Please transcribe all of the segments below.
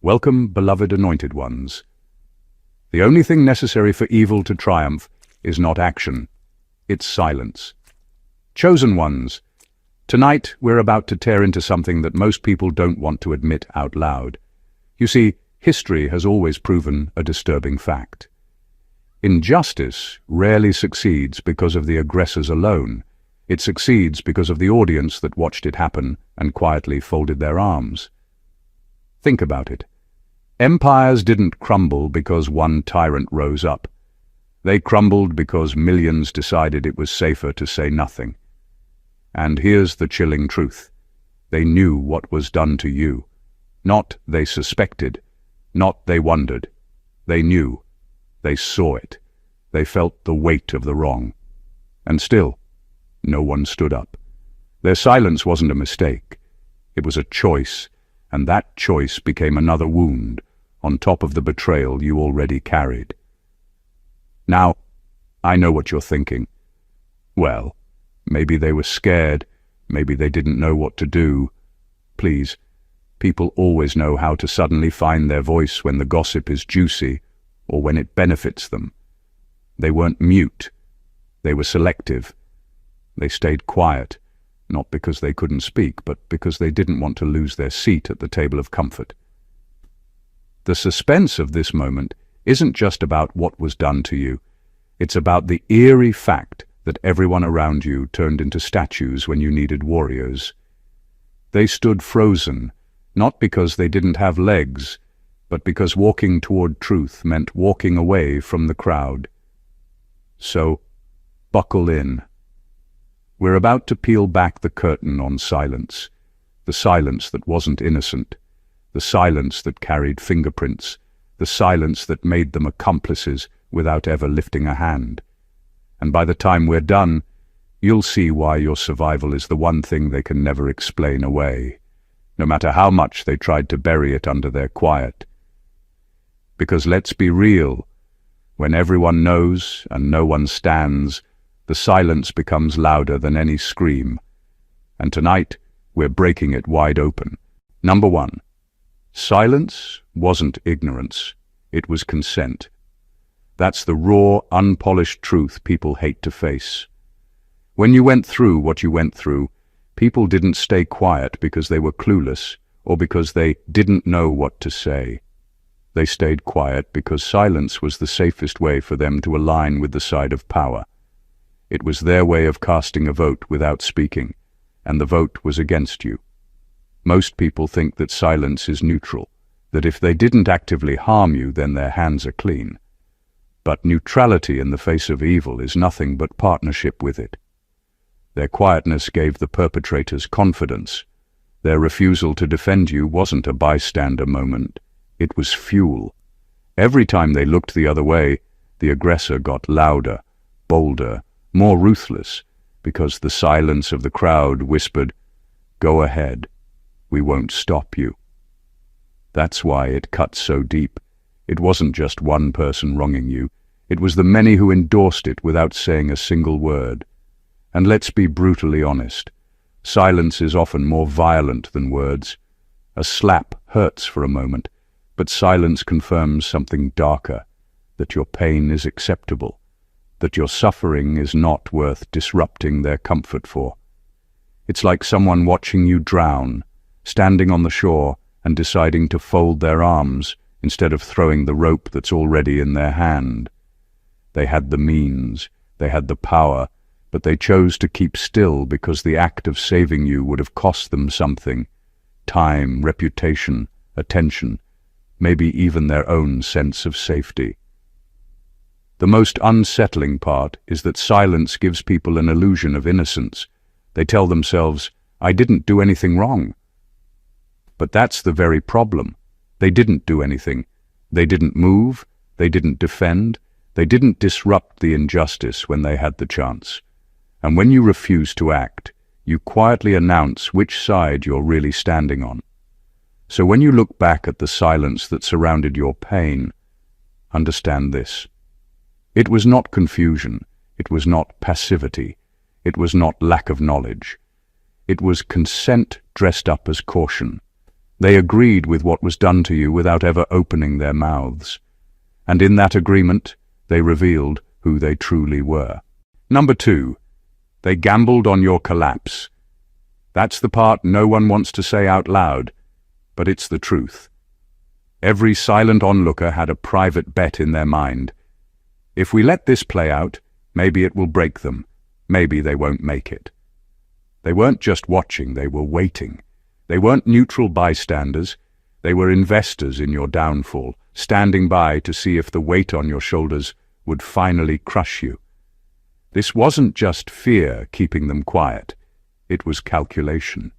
Welcome, beloved anointed ones. The only thing necessary for evil to triumph is not action, it's silence. Chosen ones, tonight we're about to tear into something that most people don't want to admit out loud. You see, history has always proven a disturbing fact. Injustice rarely succeeds because of the aggressors alone. It succeeds because of the audience that watched it happen and quietly folded their arms. Think about it. Empires didn't crumble because one tyrant rose up. They crumbled because millions decided it was safer to say nothing. And here's the chilling truth. They knew what was done to you. Not they suspected, not they wondered. They knew. They saw it. They felt the weight of the wrong. And still, no one stood up. Their silence wasn't a mistake. It was a choice, and that choice became another wound on top of the betrayal you already carried. Now, I know what you're thinking. Well, maybe they were scared, maybe they didn't know what to do. Please, people always know how to suddenly find their voice when the gossip is juicy or when it benefits them. They weren't mute. They were selective. They stayed quiet, not because they couldn't speak, but because they didn't want to lose their seat at the table of comfort. The suspense of this moment isn't just about what was done to you. It's about the eerie fact that everyone around you turned into statues when you needed warriors. They stood frozen, not because they didn't have legs, but because walking toward truth meant walking away from the crowd. So, buckle in. We're about to peel back the curtain on silence, the silence that wasn't innocent, the silence that carried fingerprints, the silence that made them accomplices without ever lifting a hand. And by the time we're done, you'll see why your survival is the one thing they can never explain away, no matter how much they tried to bury it under their quiet. Because let's be real, when everyone knows and no one stands, the silence becomes louder than any scream. And tonight, we're breaking it wide open. Number 1. Silence wasn't ignorance. It was consent. That's the raw, unpolished truth people hate to face. When you went through what you went through, people didn't stay quiet because they were clueless or because they didn't know what to say. They stayed quiet because silence was the safest way for them to align with the side of power. It was their way of casting a vote without speaking, and the vote was against you. Most people think that silence is neutral, that if they didn't actively harm you, then their hands are clean. But neutrality in the face of evil is nothing but partnership with it. Their quietness gave the perpetrators confidence. Their refusal to defend you wasn't a bystander moment. It was fuel. Every time they looked the other way, the aggressor got louder, bolder, more ruthless, because the silence of the crowd whispered, "Go ahead. We won't stop you." That's why it cut so deep. It wasn't just one person wronging you. It was the many who endorsed it without saying a single word. And let's be brutally honest. Silence is often more violent than words. A slap hurts for a moment, but silence confirms something darker, that your pain is acceptable, that your suffering is not worth disrupting their comfort for. It's like someone watching you drown, standing on the shore and deciding to fold their arms instead of throwing the rope that's already in their hand. They had the means, they had the power, but they chose to keep still because the act of saving you would have cost them something: time, reputation, attention, maybe even their own sense of safety. The most unsettling part is that silence gives people an illusion of innocence. They tell themselves, "I didn't do anything wrong." But that's the very problem. They didn't do anything. They didn't move. They didn't defend. They didn't disrupt the injustice when they had the chance. And when you refuse to act, you quietly announce which side you're really standing on. So when you look back at the silence that surrounded your pain, understand this. It was not confusion. It was not passivity. It was not lack of knowledge. It was consent dressed up as caution. They agreed with what was done to you without ever opening their mouths. And in that agreement, they revealed who they truly were. Number 2, they gambled on your collapse. That's the part no one wants to say out loud, but it's the truth. Every silent onlooker had a private bet in their mind. If we let this play out, maybe it will break them. Maybe they won't make it. They weren't just watching, they were waiting. They weren't neutral bystanders. They were investors in your downfall, standing by to see if the weight on your shoulders would finally crush you. This wasn't just fear keeping them quiet. It was calculation.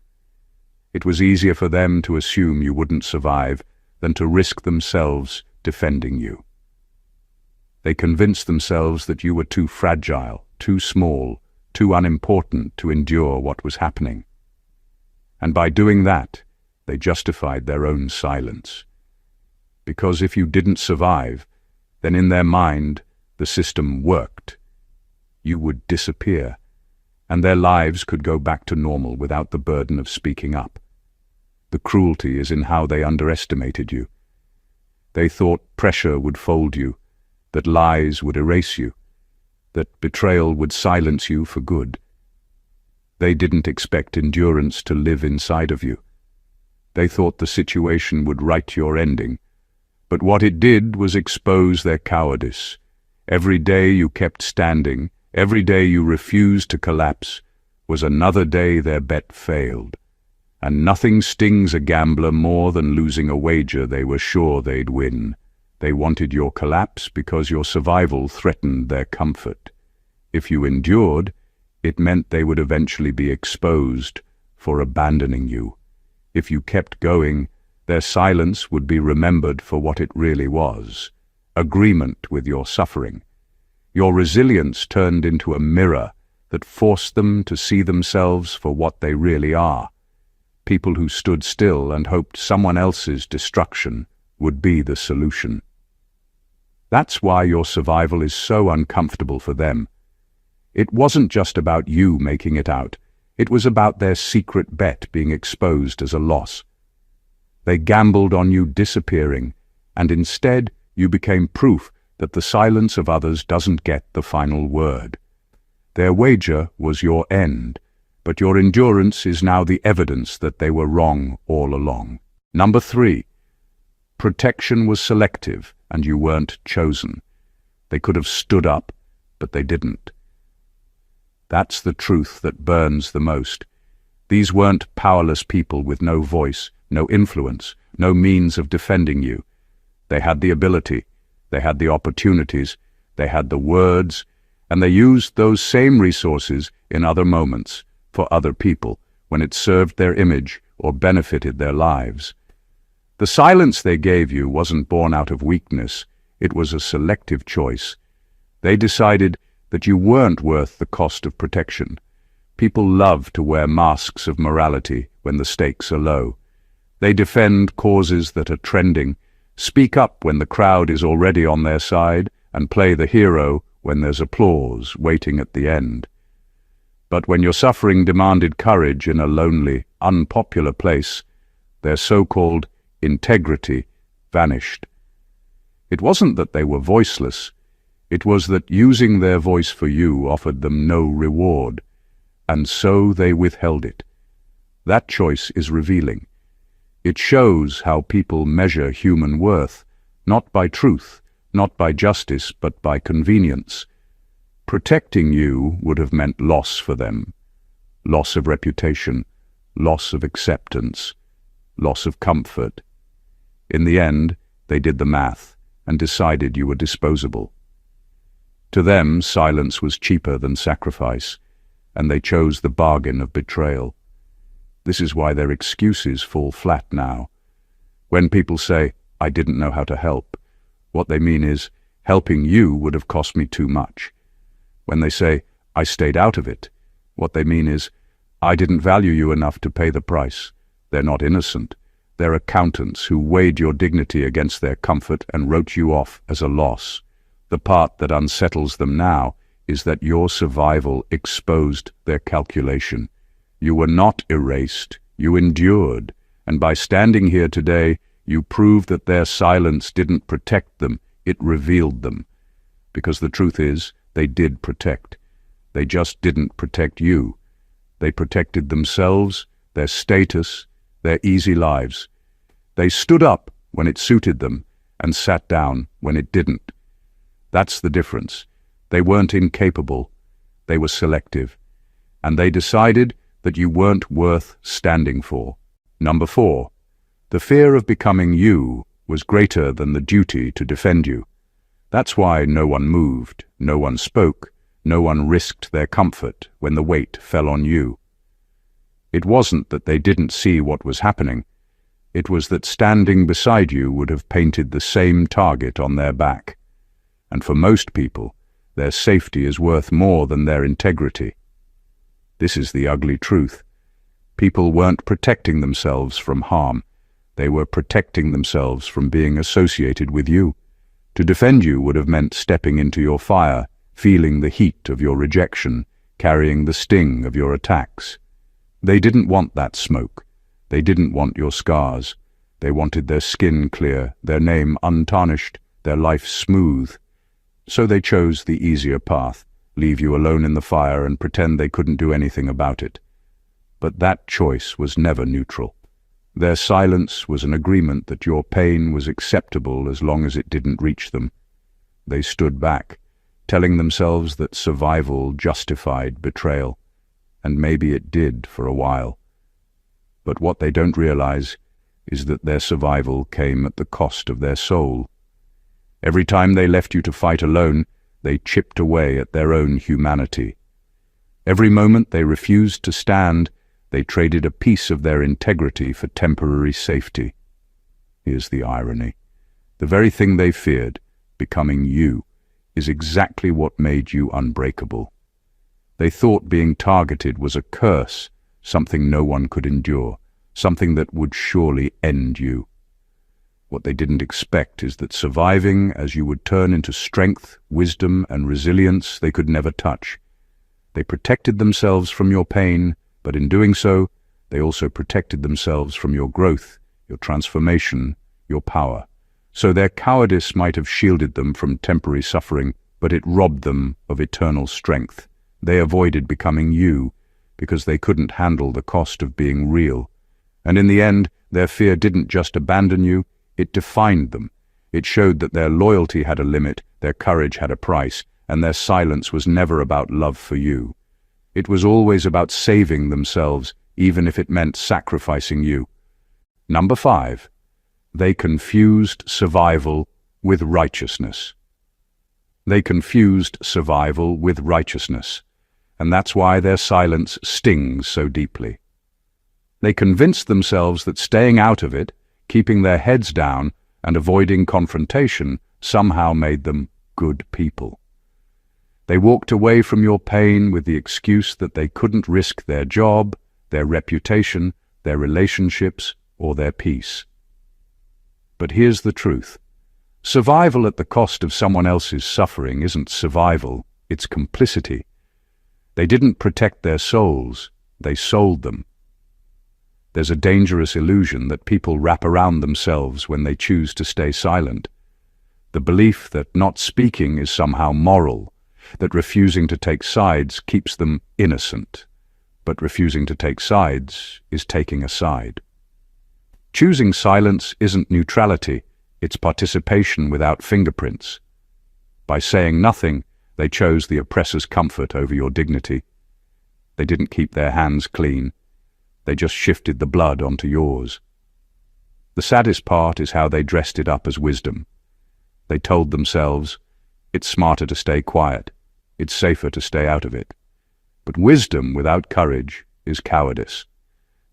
It was easier for them to assume you wouldn't survive than to risk themselves defending you. They convinced themselves that you were too fragile, too small, too unimportant to endure what was happening. And by doing that, they justified their own silence. Because if you didn't survive, then in their mind, the system worked. You would disappear, and their lives could go back to normal without the burden of speaking up. The cruelty is in how they underestimated you. They thought pressure would fold you, that lies would erase you, that betrayal would silence you for good. They didn't expect endurance to live inside of you. They thought the situation would write your ending, but what it did was expose their cowardice. Every day you kept standing, every day you refused to collapse, was another day their bet failed. And nothing stings a gambler more than losing a wager they were sure they'd win. They wanted your collapse because your survival threatened their comfort. If you endured, it meant they would eventually be exposed for abandoning you. If you kept going, their silence would be remembered for what it really was, agreement with your suffering. Your resilience turned into a mirror that forced them to see themselves for what they really are. People who stood still and hoped someone else's destruction would be the solution. That's why your survival is so uncomfortable for them. It wasn't just about you making it out. It was about their secret bet being exposed as a loss. They gambled on you disappearing, and instead you became proof that the silence of others doesn't get the final word. Their wager was your end, but your endurance is now the evidence that they were wrong all along. Number 3, protection was selective, and you weren't chosen. They could have stood up, but they didn't. That's the truth that burns the most. These weren't powerless people with no voice, no influence, no means of defending you. They had the ability, they had the opportunities, they had the words, and they used those same resources in other moments, for other people, when it served their image or benefited their lives. The silence they gave you wasn't born out of weakness, it was a selective choice. They decided that you weren't worth the cost of protection. People love to wear masks of morality when the stakes are low. They defend causes that are trending, speak up when the crowd is already on their side, and play the hero when there's applause waiting at the end. But when your suffering demanded courage in a lonely, unpopular place, their so-called integrity vanished. It wasn't that they were voiceless. It was that using their voice for you offered them no reward, and so they withheld it. That choice is revealing. It shows how people measure human worth, not by truth, not by justice, but by convenience. Protecting you would have meant loss for them. Loss of reputation, loss of acceptance, loss of comfort. In the end, they did the math and decided you were disposable. To them, silence was cheaper than sacrifice, and they chose the bargain of betrayal. This is why their excuses fall flat now. When people say, "I didn't know how to help," what they mean is, helping you would have cost me too much. When they say, "I stayed out of it," what they mean is, "I didn't value you enough to pay the price." They're not innocent. They're accountants who weighed your dignity against their comfort and wrote you off as a loss. The part that unsettles them now is that your survival exposed their calculation. You were not erased, you endured, And by standing here today, you prove that their silence didn't protect them, it revealed them. Because the truth is, they did protect. They just didn't protect you. They protected themselves, their status, their easy lives. They stood up when it suited them and sat down when it didn't. That's the difference. They weren't incapable. They were selective. And they decided that you weren't worth standing for. Number 4. The fear of becoming you was greater than the duty to defend you. That's why no one moved, no one spoke, no one risked their comfort when the weight fell on you. It wasn't that they didn't see what was happening. It was that standing beside you would have painted the same target on their back. And for most people, their safety is worth more than their integrity. This is the ugly truth. People weren't protecting themselves from harm. They were protecting themselves from being associated with you. To defend you would have meant stepping into your fire, feeling the heat of your rejection, carrying the sting of your attacks. They didn't want that smoke. They didn't want your scars. They wanted their skin clear, their name untarnished, their life smooth. So they chose the easier path, leave you alone in the fire and pretend they couldn't do anything about it. But that choice was never neutral. Their silence was an agreement that your pain was acceptable as long as it didn't reach them. They stood back, telling themselves that survival justified betrayal. And maybe it did for a while. But what they don't realize is that their survival came at the cost of their soul. Every time they left you to fight alone, they chipped away at their own humanity. Every moment they refused to stand, they traded a piece of their integrity for temporary safety. Here's the irony. The very thing they feared, becoming you, is exactly what made you unbreakable. They thought being targeted was a curse, something no one could endure, something that would surely end you. What they didn't expect is that surviving as you would turn into strength, wisdom, and resilience they could never touch. They protected themselves from your pain, but in doing so, they also protected themselves from your growth, your transformation, your power. So their cowardice might have shielded them from temporary suffering, but it robbed them of eternal strength. They avoided becoming you because they couldn't handle the cost of being real. And in the end, their fear didn't just abandon you, it defined them. It showed that their loyalty had a limit, their courage had a price, and their silence was never about love for you. It was always about saving themselves, even if it meant sacrificing you. Number 5. They confused survival with righteousness. They confused survival with righteousness, and that's why their silence stings so deeply. They convinced themselves that staying out of it, keeping their heads down, and avoiding confrontation somehow made them good people. They walked away from your pain with the excuse that they couldn't risk their job, their reputation, their relationships, or their peace. But here's the truth. Survival at the cost of someone else's suffering isn't survival, it's complicity. They didn't protect their souls, they sold them. There's a dangerous illusion that people wrap around themselves when they choose to stay silent. The belief that not speaking is somehow moral, that refusing to take sides keeps them innocent. But refusing to take sides is taking a side. Choosing silence isn't neutrality, it's participation without fingerprints. By saying nothing, they chose the oppressor's comfort over your dignity. They didn't keep their hands clean. They just shifted the blood onto yours. The saddest part is how they dressed it up as wisdom. They told themselves, it's smarter to stay quiet, it's safer to stay out of it. But wisdom without courage is cowardice.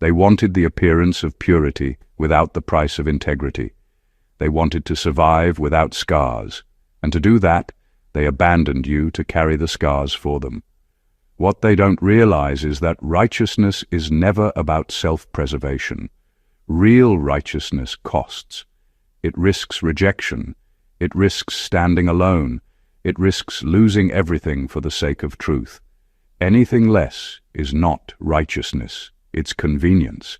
They wanted the appearance of purity without the price of integrity. They wanted to survive without scars, and to do that, they abandoned you to carry the scars for them. What they don't realize is that righteousness is never about self-preservation. Real righteousness costs. It risks rejection. It risks standing alone. It risks losing everything for the sake of truth. Anything less is not righteousness. It's convenience.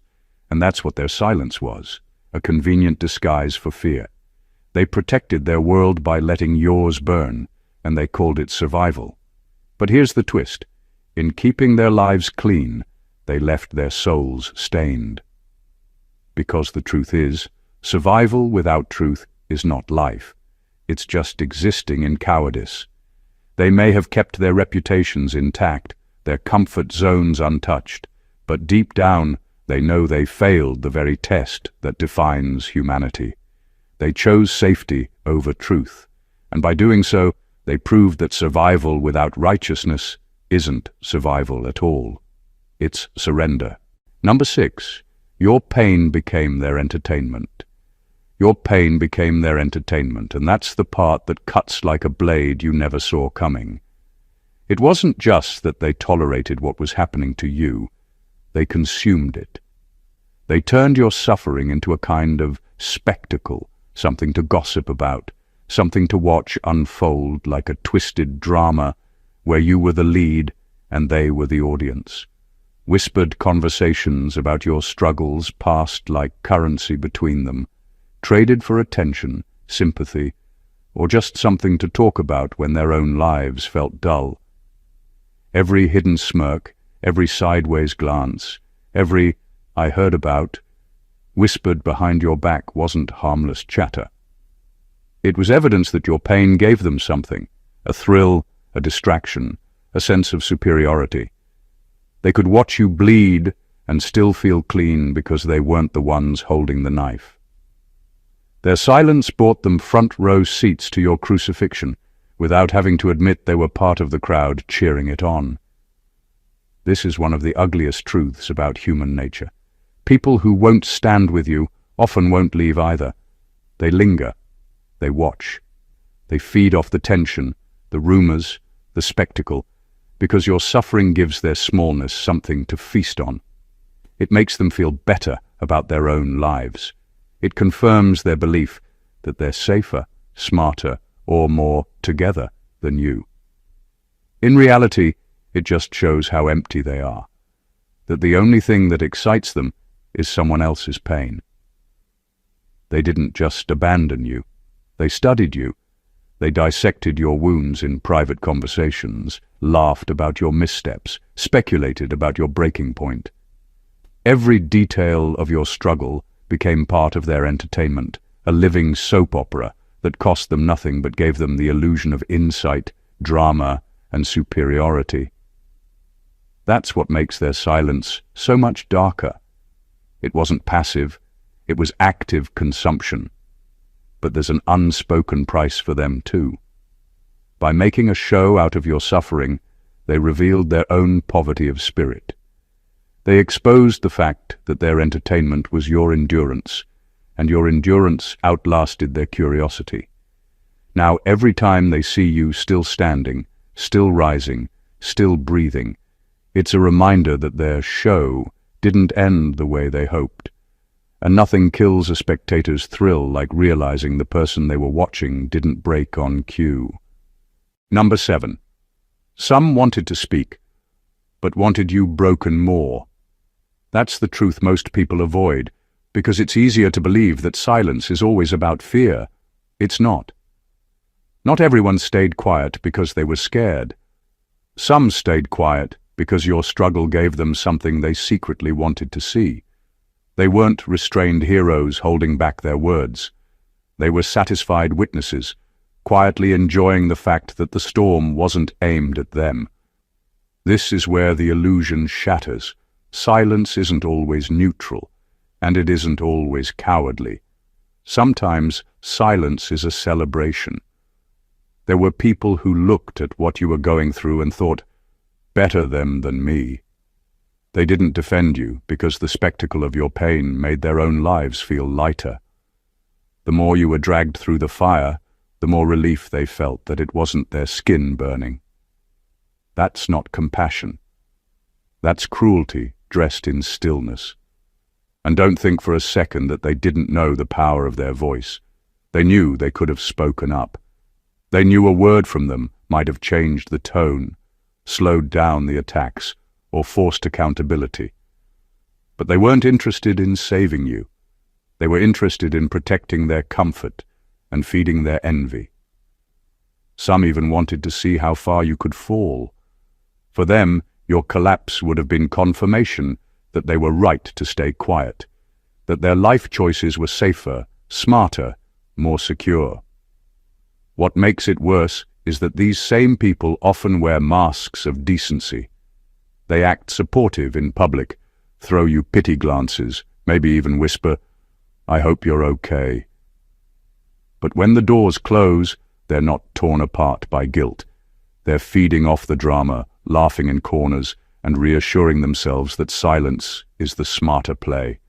And that's what their silence was, a convenient disguise for fear. They protected their world by letting yours burn, and they called it survival. But here's the twist. In keeping their lives clean, they left their souls stained. Because the truth is, survival without truth is not life. It's just existing in cowardice. They may have kept their reputations intact, their comfort zones untouched, but deep down they know they failed the very test that defines humanity. They chose safety over truth, and by doing so, they proved that survival without righteousness isn't survival at all. It's surrender. Number 6. Your pain became their entertainment. Your pain became their entertainment, and that's the part that cuts like a blade you never saw coming. It wasn't just that they tolerated what was happening to you, they consumed it. They turned your suffering into a kind of spectacle, something to gossip about, something to watch unfold like a twisted drama where you were the lead and they were the audience. Whispered conversations about your struggles passed like currency between them, traded for attention, sympathy, or just something to talk about when their own lives felt dull. Every hidden smirk, every sideways glance, every "I heard about" whispered behind your back wasn't harmless chatter. It was evidence that your pain gave them something, a thrill, a distraction, a sense of superiority. They could watch you bleed and still feel clean because they weren't the ones holding the knife. Their silence bought them front-row seats to your crucifixion, without having to admit they were part of the crowd cheering it on. This is one of the ugliest truths about human nature. People who won't stand with you often won't leave either. They linger. They watch. They feed off the tension, the rumors, the spectacle, because your suffering gives their smallness something to feast on. It makes them feel better about their own lives. It confirms their belief that they're safer, smarter, or more together than you. In reality, it just shows how empty they are, that the only thing that excites them is someone else's pain. They didn't just abandon you. They studied you. They dissected your wounds in private conversations, laughed about your missteps, speculated about your breaking point. Every detail of your struggle became part of their entertainment, a living soap opera that cost them nothing but gave them the illusion of insight, drama, and superiority. That's what makes their silence so much darker. It wasn't passive, it was active consumption. But there's an unspoken price for them too. By making a show out of your suffering, they revealed their own poverty of spirit. They exposed the fact that their entertainment was your endurance, and your endurance outlasted their curiosity. Now every time they see you still standing, still rising, still breathing, it's a reminder that their show didn't end the way they hoped. And nothing kills a spectator's thrill like realizing the person they were watching didn't break on cue. Number 7. Some wanted to speak, but wanted you broken more. That's the truth most people avoid, because it's easier to believe that silence is always about fear. It's not. Not everyone stayed quiet because they were scared. Some stayed quiet because your struggle gave them something they secretly wanted to see. They weren't restrained heroes holding back their words. They were satisfied witnesses, quietly enjoying the fact that the storm wasn't aimed at them. This is where the illusion shatters. Silence isn't always neutral, and it isn't always cowardly. Sometimes silence is a celebration. There were people who looked at what you were going through and thought, "Better them than me." They didn't defend you because the spectacle of your pain made their own lives feel lighter. The more you were dragged through the fire, the more relief they felt that it wasn't their skin burning. That's not compassion. That's cruelty dressed in stillness. And don't think for a second that they didn't know the power of their voice. They knew they could have spoken up. They knew a word from them might have changed the tone, slowed down the attacks, or forced accountability. But they weren't interested in saving you. They were interested in protecting their comfort and feeding their envy. Some even wanted to see how far you could fall. For them, your collapse would have been confirmation that they were right to stay quiet, that their life choices were safer, smarter, more secure. What makes it worse is that these same people often wear masks of decency. They act supportive in public, throw you pity glances, maybe even whisper, "I hope you're okay." But when the doors close, they're not torn apart by guilt. They're feeding off the drama, laughing in corners, and reassuring themselves that silence is the smarter play.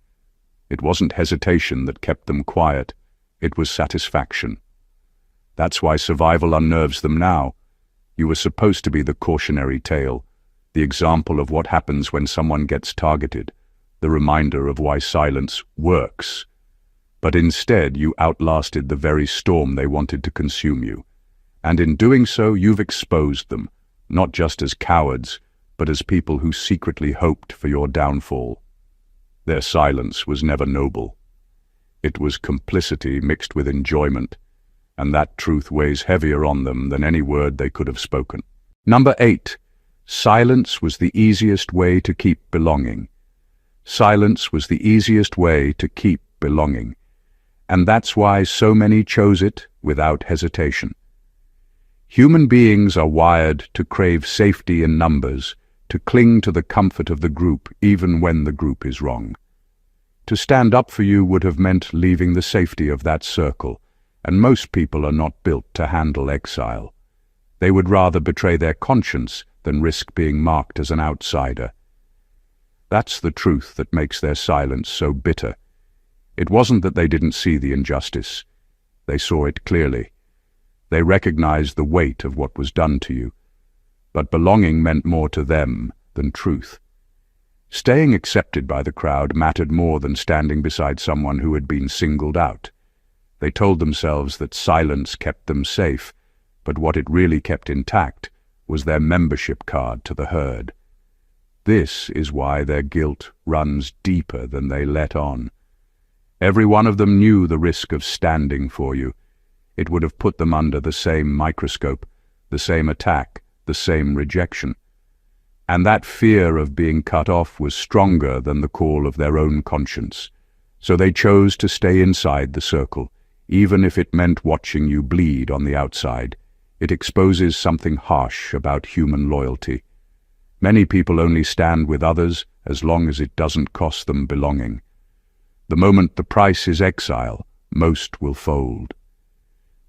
It wasn't hesitation that kept them quiet, it was satisfaction. That's why survival unnerves them now. You were supposed to be the cautionary tale, the example of what happens when someone gets targeted, the reminder of why silence works. But instead you outlasted the very storm they wanted to consume you. And in doing so, you've exposed them, not just as cowards, but as people who secretly hoped for your downfall. Their silence was never noble. It was complicity mixed with enjoyment, and that truth weighs heavier on them than any word they could have spoken. Number 8. Silence was the easiest way to keep belonging. Silence was the easiest way to keep belonging. And that's why so many chose it without hesitation. Human beings are wired to crave safety in numbers, to cling to the comfort of the group even when the group is wrong. To stand up for you would have meant leaving the safety of that circle, and most people are not built to handle exile. They would rather betray their conscience than risk being marked as an outsider. That's the truth that makes their silence so bitter. It wasn't that they didn't see the injustice. They saw it clearly. They recognized the weight of what was done to you. But belonging meant more to them than truth. Staying accepted by the crowd mattered more than standing beside someone who had been singled out. They told themselves that silence kept them safe, but what it really kept intact was their membership card to the herd. This is why their guilt runs deeper than they let on. Every one of them knew the risk of standing for you. It would have put them under the same microscope, the same attack, the same rejection. And that fear of being cut off was stronger than the call of their own conscience. So they chose to stay inside the circle, even if it meant watching you bleed on the outside. It exposes something harsh about human loyalty. Many people only stand with others as long as it doesn't cost them belonging. The moment the price is exile, most will fold.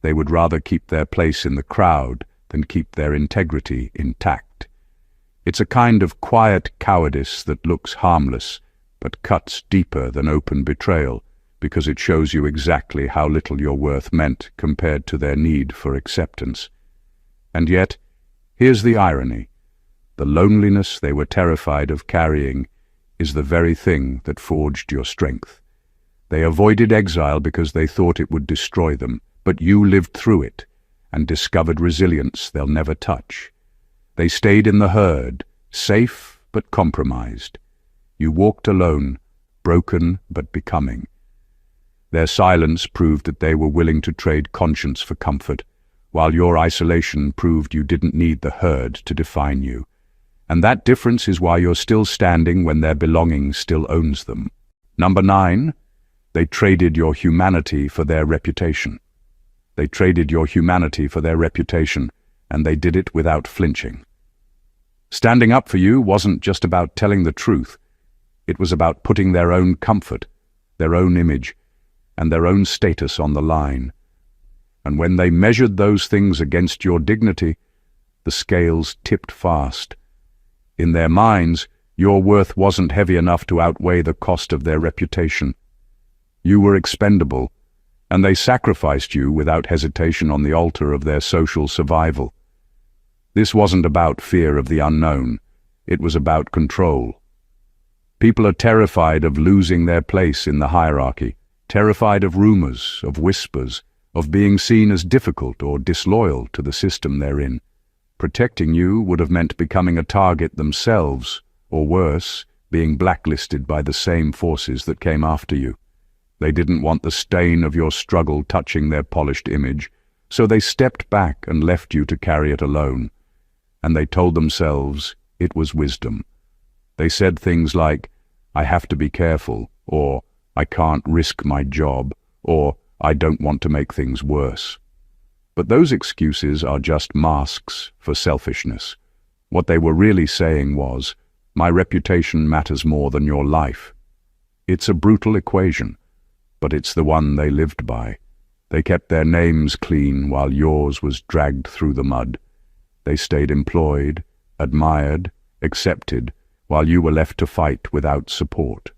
They would rather keep their place in the crowd than keep their integrity intact. It's a kind of quiet cowardice that looks harmless, but cuts deeper than open betrayal, because it shows you exactly how little your worth meant compared to their need for acceptance. And yet, here's the irony. The loneliness they were terrified of carrying is the very thing that forged your strength. They avoided exile because they thought it would destroy them, but you lived through it and discovered resilience they'll never touch. They stayed in the herd, safe but compromised. You walked alone, broken but becoming. Their silence proved that they were willing to trade conscience for comfort, while your isolation proved you didn't need the herd to define you. And that difference is why you're still standing when their belonging still owns them. Number 9. They traded your humanity for their reputation. They traded your humanity for their reputation, and they did it without flinching. Standing up for you wasn't just about telling the truth. It was about putting their own comfort, their own image, and their own status on the line. And when they measured those things against your dignity, the scales tipped fast. In their minds, your worth wasn't heavy enough to outweigh the cost of their reputation. You were expendable, and they sacrificed you without hesitation on the altar of their social survival. This wasn't about fear of the unknown. It was about control. People are terrified of losing their place in the hierarchy, terrified of rumors, of whispers, of being seen as difficult or disloyal to the system they're in. Protecting you would have meant becoming a target themselves, or worse, being blacklisted by the same forces that came after you. They didn't want the stain of your struggle touching their polished image, so they stepped back and left you to carry it alone. And they told themselves it was wisdom. They said things like, "I have to be careful," or "I can't risk my job," or "I don't want to make things worse." But those excuses are just masks for selfishness. What they were really saying was, "My reputation matters more than your life." It's a brutal equation, but it's the one they lived by. They kept their names clean while yours was dragged through the mud. They stayed employed, admired, accepted, while you were left to fight without support.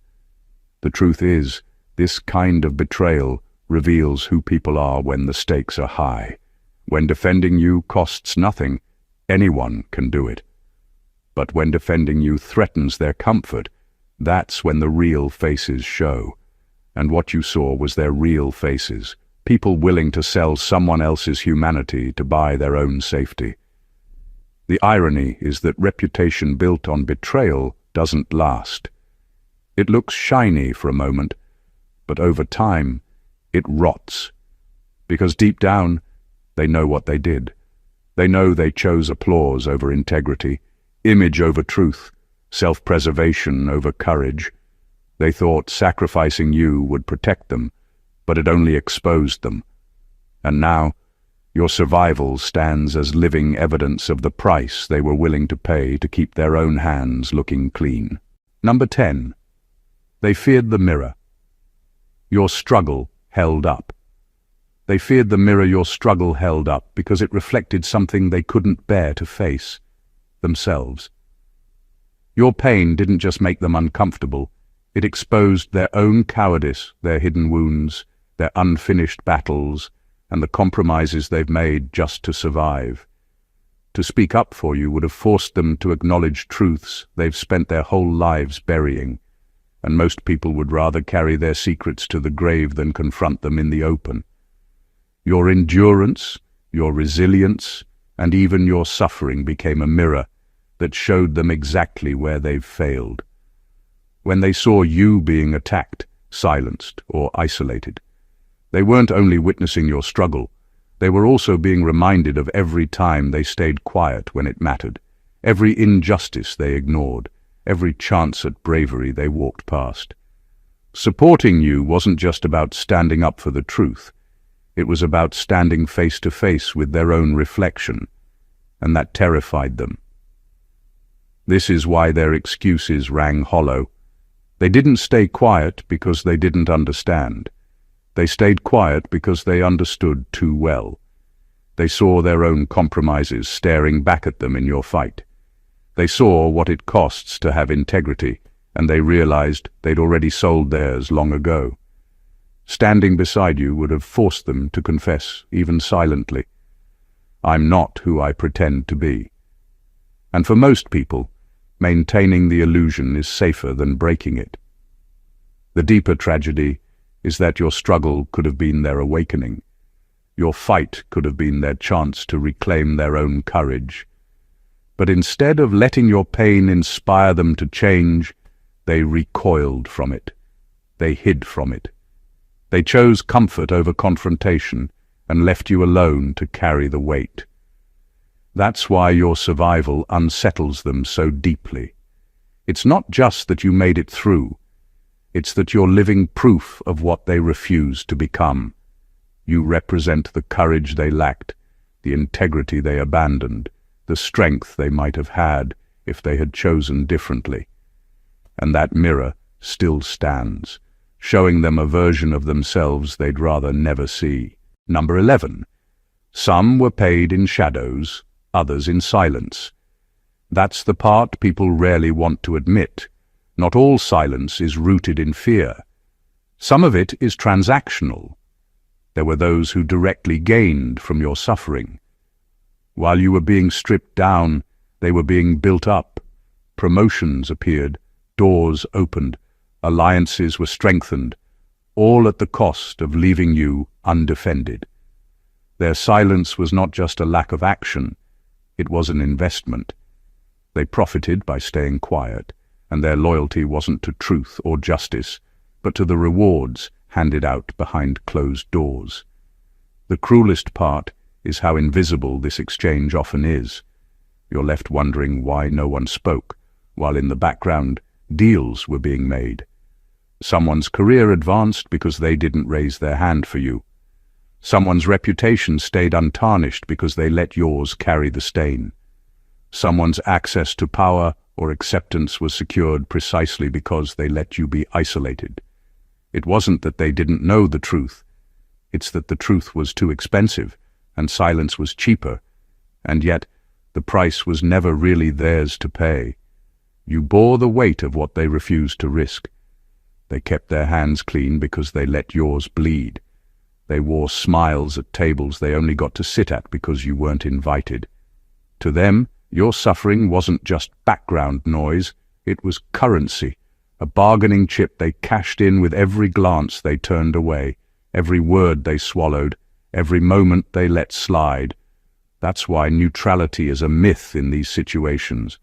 The truth is, this kind of betrayal reveals who people are when the stakes are high. When defending you costs nothing, anyone can do it. But when defending you threatens their comfort, that's when the real faces show. And what you saw was their real faces, people willing to sell someone else's humanity to buy their own safety. The irony is that reputation built on betrayal doesn't last. It looks shiny for a moment, but over time, it rots. Because deep down, they know what they did. They know they chose applause over integrity, image over truth, self-preservation over courage. They thought sacrificing you would protect them, but it only exposed them. And now, your survival stands as living evidence of the price they were willing to pay to keep their own hands looking clean. Number 10. They feared the mirror. Your struggle held up. They feared the mirror your struggle held up because it reflected something they couldn't bear to face, themselves. Your pain didn't just make them uncomfortable, it exposed their own cowardice, their hidden wounds, their unfinished battles, and the compromises they've made just to survive. To speak up for you would have forced them to acknowledge truths they've spent their whole lives burying, and most people would rather carry their secrets to the grave than confront them in the open. Your endurance, your resilience, and even your suffering became a mirror that showed them exactly where they've failed. When they saw you being attacked, silenced, or isolated, they weren't only witnessing your struggle, they were also being reminded of every time they stayed quiet when it mattered, every injustice they ignored, every chance at bravery they walked past. Supporting you wasn't just about standing up for the truth, it was about standing face to face with their own reflection, and that terrified them. This is why their excuses rang hollow. They didn't stay quiet because they didn't understand. They stayed quiet because they understood too well. They saw their own compromises staring back at them in your fight. They saw what it costs to have integrity, and they realized they'd already sold theirs long ago. Standing beside you would have forced them to confess, even silently, "I'm not who I pretend to be." And for most people, maintaining the illusion is safer than breaking it. The deeper tragedy is that your struggle could have been their awakening. Your fight could have been their chance to reclaim their own courage. But instead of letting your pain inspire them to change, they recoiled from it. They hid from it. They chose comfort over confrontation and left you alone to carry the weight. That's why your survival unsettles them so deeply. It's not just that you made it through, it's that you're living proof of what they refused to become. You represent the courage they lacked, the integrity they abandoned, the strength they might have had if they had chosen differently. And that mirror still stands, showing them a version of themselves they'd rather never see. Number 11. Some were paid in shadows, others in silence. That's the part people rarely want to admit. Not all silence is rooted in fear. Some of it is transactional. There were those who directly gained from your suffering. While you were being stripped down, they were being built up. Promotions appeared, doors opened, alliances were strengthened, all at the cost of leaving you undefended. Their silence was not just a lack of action, it was an investment. They profited by staying quiet. and their loyalty wasn't to truth or justice, but to the rewards handed out behind closed doors. The cruelest part is how invisible this exchange often is. You're left wondering why no one spoke, while in the background, deals were being made. Someone's career advanced because they didn't raise their hand for you. Someone's reputation stayed untarnished because they let yours carry the stain. Someone's access to power or acceptance was secured precisely because they let you be isolated. It wasn't that they didn't know the truth. It's that the truth was too expensive and silence was cheaper, and yet the price was never really theirs to pay. You bore the weight of what they refused to risk. They kept their hands clean because they let yours bleed. They wore smiles at tables they only got to sit at because you weren't invited. To them, your suffering wasn't just background noise, it was currency, a bargaining chip they cashed in with every glance they turned away, every word they swallowed, every moment they let slide. That's why neutrality is a myth in these situations.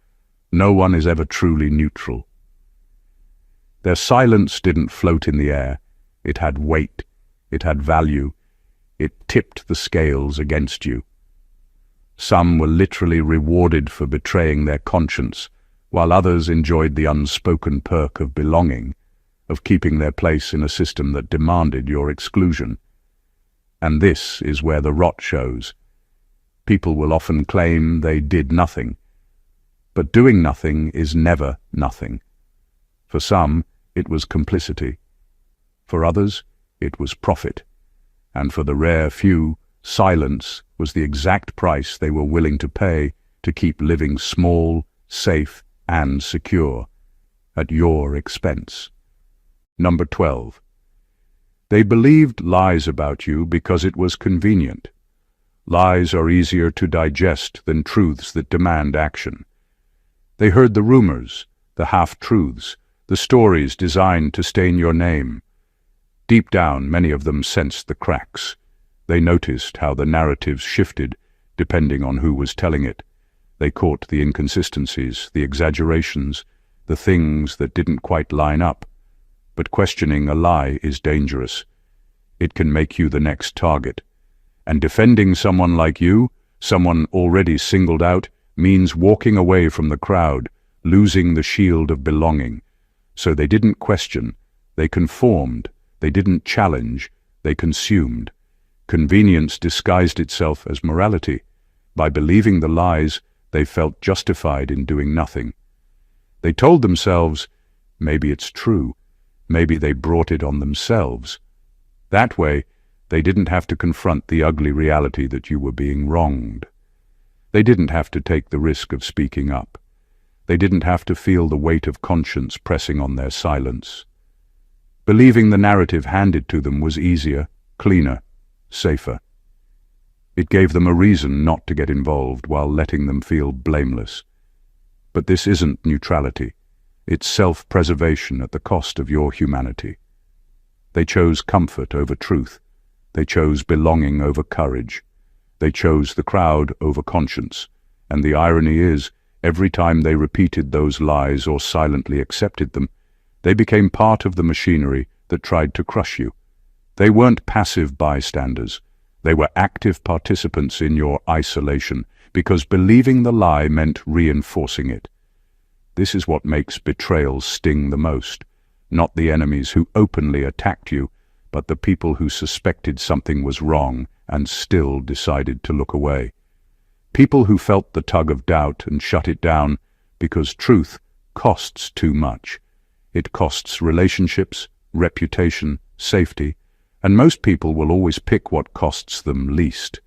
No one is ever truly neutral. Their silence didn't float in the air. It had weight. It had value. It tipped the scales against you. Some were literally rewarded for betraying their conscience, while others enjoyed the unspoken perk of belonging, of keeping their place in a system that demanded your exclusion. And this is where the rot shows. People will often claim they did nothing, but doing nothing is never nothing. For some, it was complicity. For others, it was profit. And for the rare few, silence was the exact price they were willing to pay to keep living small, safe, and secure, at your expense. Number 12. They believed lies about you because it was convenient. Lies are easier to digest than truths that demand action. They heard the rumors, the half-truths, the stories designed to stain your name. Deep down, many of them sensed the cracks. They noticed how the narratives shifted, depending on who was telling it. They caught the inconsistencies, the exaggerations, the things that didn't quite line up. But questioning a lie is dangerous. It can make you the next target. And defending someone like you, someone already singled out, means walking away from the crowd, losing the shield of belonging. So they didn't question, they conformed, they didn't challenge, they consumed. Convenience disguised itself as morality. By believing the lies, they felt justified in doing nothing. They told themselves, maybe it's true, maybe they brought it on themselves. That way, they didn't have to confront the ugly reality that you were being wronged. They didn't have to take the risk of speaking up. They didn't have to feel the weight of conscience pressing on their silence. Believing the narrative handed to them was easier, cleaner, safer. It gave them a reason not to get involved while letting them feel blameless. But this isn't neutrality. It's self-preservation at the cost of your humanity. They chose comfort over truth. They chose belonging over courage. They chose the crowd over conscience. And the irony is, every time they repeated those lies or silently accepted them, they became part of the machinery that tried to crush you. They weren't passive bystanders. They were active participants in your isolation, because believing the lie meant reinforcing it. This is what makes betrayal sting the most. Not the enemies who openly attacked you, but the people who suspected something was wrong and still decided to look away. People who felt the tug of doubt and shut it down because truth costs too much. It costs relationships, reputation, safety, and most people will always pick what costs them least.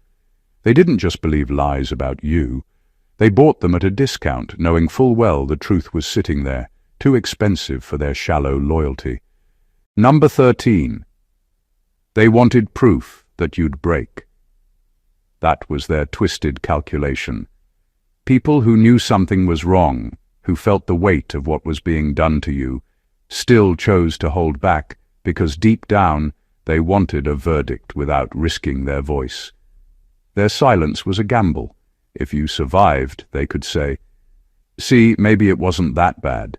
They didn't just believe lies about you. They bought them at a discount, knowing full well the truth was sitting there, too expensive for their shallow loyalty. Number 13. They wanted proof that you'd break. That was their twisted calculation. People who knew something was wrong, who felt the weight of what was being done to you, still chose to hold back because deep down they wanted a verdict without risking their voice. Their silence was a gamble. If you survived, they could say, "See, maybe it wasn't that bad."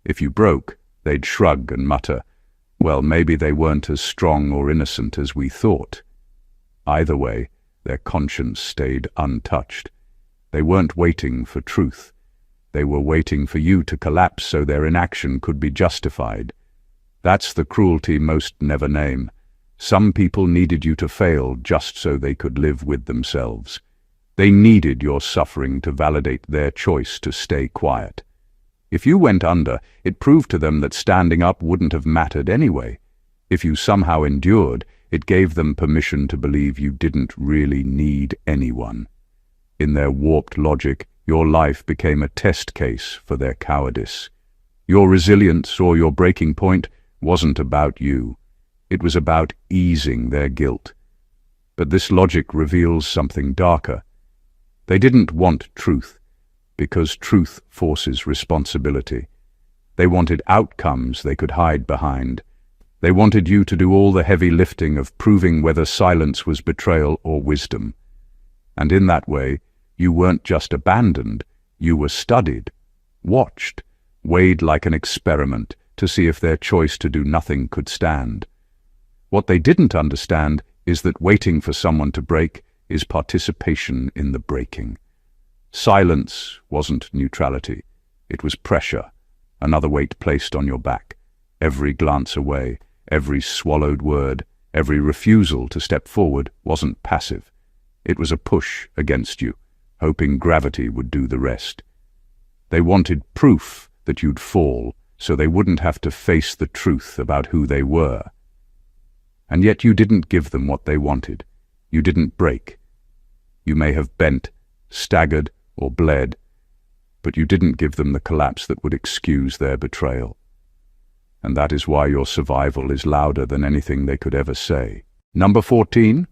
If you broke, they'd shrug and mutter, well, maybe they weren't as strong or innocent as we thought. Either way, their conscience stayed untouched. They weren't waiting for truth. They were waiting for you to collapse so their inaction could be justified. That's the cruelty most never name. Some people needed you to fail just so they could live with themselves. They needed your suffering to validate their choice to stay quiet. If you went under, it proved to them that standing up wouldn't have mattered anyway. If you somehow endured, it gave them permission to believe you didn't really need anyone. In their warped logic, your life became a test case for their cowardice. Your resilience or your breaking point wasn't about you. It was about easing their guilt. But this logic reveals something darker. They didn't want truth, because truth forces responsibility. They wanted outcomes they could hide behind. They wanted you to do all the heavy lifting of proving whether silence was betrayal or wisdom. And in that way, you weren't just abandoned, you were studied, watched, weighed like an experiment to see if their choice to do nothing could stand. What they didn't understand is that waiting for someone to break is participation in the breaking. Silence wasn't neutrality, it was pressure, another weight placed on your back. Every glance away, every swallowed word, every refusal to step forward wasn't passive. It was a push against you, hoping gravity would do the rest. They wanted proof that you'd fall, so they wouldn't have to face the truth about who they were. And yet you didn't give them what they wanted. You didn't break. You may have bent, staggered, or bled, but you didn't give them the collapse that would excuse their betrayal. And that is why your survival is louder than anything they could ever say. Number 14,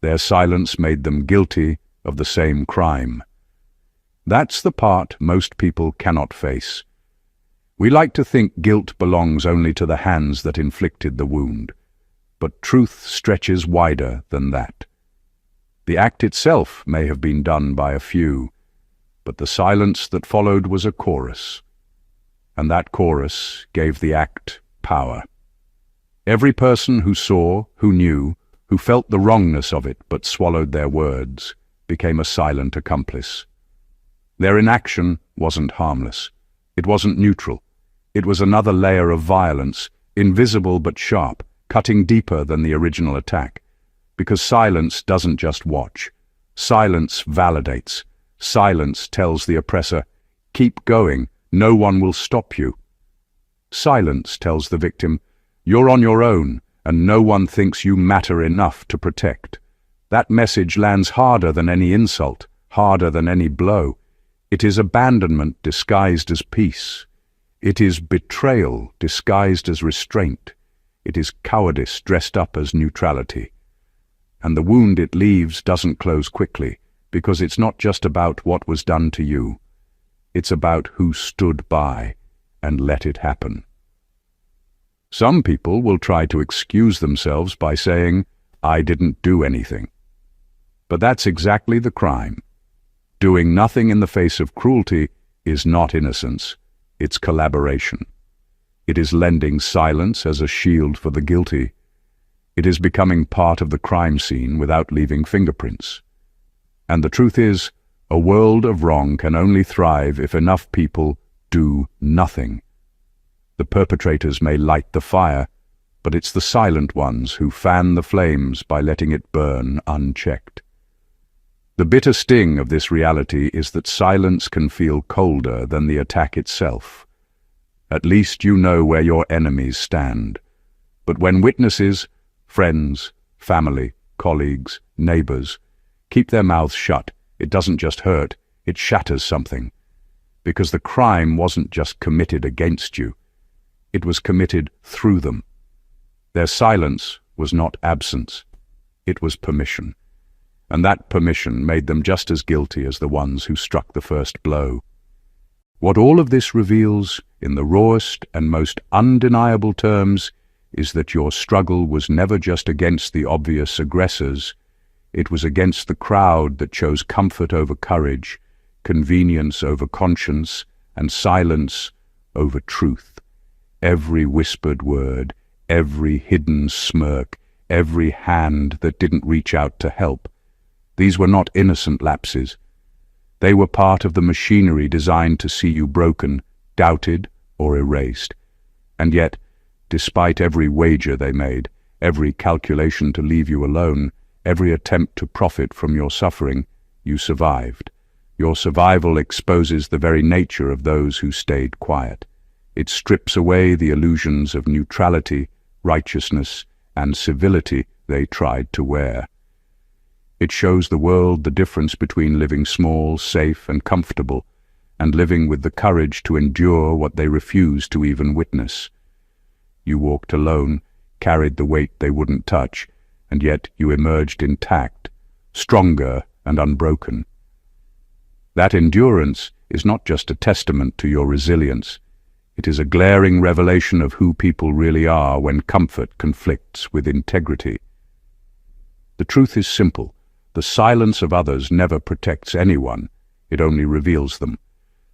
their silence made them guilty of the same crime. That's the part most people cannot face. We like to think guilt belongs only to the hands that inflicted the wound, but truth stretches wider than that. The act itself may have been done by a few, but the silence that followed was a chorus, and that chorus gave the act power. Every person who saw, who knew, who felt the wrongness of it but swallowed their words, became a silent accomplice. Their inaction wasn't harmless. It wasn't neutral. It was another layer of violence, invisible but sharp, cutting deeper than the original attack. Because silence doesn't just watch. Silence validates. Silence tells the oppressor, keep going, no one will stop you. Silence tells the victim, you're on your own, and no one thinks you matter enough to protect. That message lands harder than any insult, harder than any blow. It is abandonment disguised as peace. It is betrayal disguised as restraint. It is cowardice dressed up as neutrality. And the wound it leaves doesn't close quickly, because it's not just about what was done to you. It's about who stood by and let it happen. Some people will try to excuse themselves by saying, I didn't do anything. But that's exactly the crime. Doing nothing in the face of cruelty is not innocence, it's collaboration. It is lending silence as a shield for the guilty. It is becoming part of the crime scene without leaving fingerprints. And the truth is, a world of wrong can only thrive if enough people do nothing. The perpetrators may light the fire, but it's the silent ones who fan the flames by letting it burn unchecked. The bitter sting of this reality is that silence can feel colder than the attack itself. At least you know where your enemies stand. But when witnesses, friends, family, colleagues, neighbors, keep their mouths shut, it doesn't just hurt, it shatters something. Because the crime wasn't just committed against you, it was committed through them. Their silence was not absence, it was permission. And that permission made them just as guilty as the ones who struck the first blow. What all of this reveals, in the rawest and most undeniable terms, is that your struggle was never just against the obvious aggressors. It was against the crowd that chose comfort over courage, convenience over conscience, and silence over truth. every whispered word, every hidden smirk, every hand that didn't reach out to help. These were not innocent lapses. They were part of the machinery designed to see you broken, doubted, or erased. And yet, despite every wager they made, every calculation to leave you alone, every attempt to profit from your suffering, you survived. Your survival exposes the very nature of those who stayed quiet. It strips away the illusions of neutrality, righteousness, and civility they tried to wear. It shows the world the difference between living small, safe, and comfortable, and living with the courage to endure what they refused to even witness. You walked alone, carried the weight they wouldn't touch, and yet you emerged intact, stronger and unbroken. That endurance is not just a testament to your resilience. It is a glaring revelation of who people really are when comfort conflicts with integrity. The truth is simple. The silence of others never protects anyone. It only reveals them.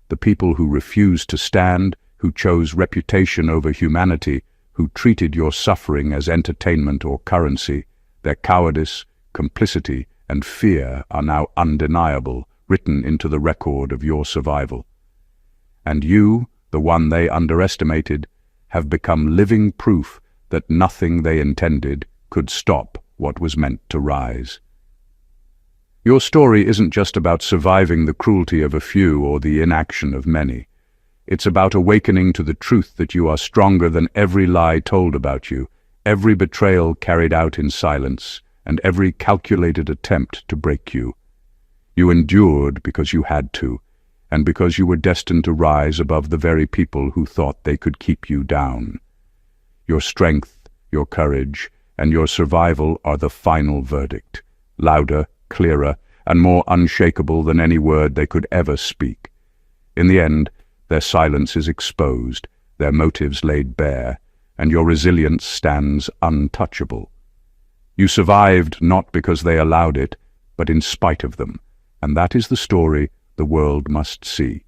The people who refused to stand, who chose reputation over humanity, who treated your suffering as entertainment or currency, their cowardice, complicity, and fear are now undeniable, written into the record of your survival. And you, the one they underestimated, have become living proof that nothing they intended could stop what was meant to rise. Your story isn't just about surviving the cruelty of a few or the inaction of many. It's about awakening to the truth that you are stronger than every lie told about you, every betrayal carried out in silence, and every calculated attempt to break you. You endured because you had to, and because you were destined to rise above the very people who thought they could keep you down. Your strength, your courage, and your survival are the final verdict, louder, clearer, and more unshakable than any word they could ever speak. In the end, their silence is exposed, their motives laid bare, and your resilience stands untouchable. You survived not because they allowed it, but in spite of them, and that is the story the world must see.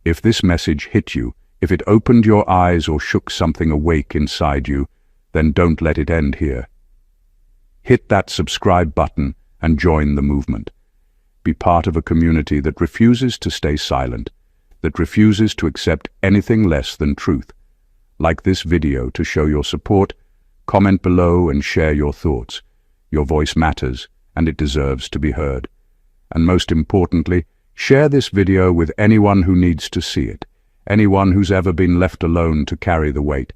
If this message hit you, if it opened your eyes or shook something awake inside you, then don't let it end here. Hit that subscribe button and join the movement. Be part of a community that refuses to stay silent, that refuses to accept anything less than truth. Like this video to show your support, comment below and share your thoughts. Your voice matters, and it deserves to be heard. And most importantly, share this video with anyone who needs to see it, anyone who's ever been left alone to carry the weight,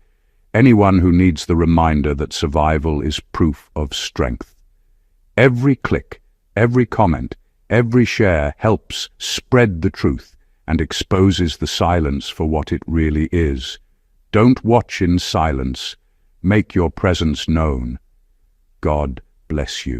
anyone who needs the reminder that survival is proof of strength. Every click, every comment, every share helps spread the truth and exposes the silence for what it really is. Don't watch in silence. Make your presence known. God bless you.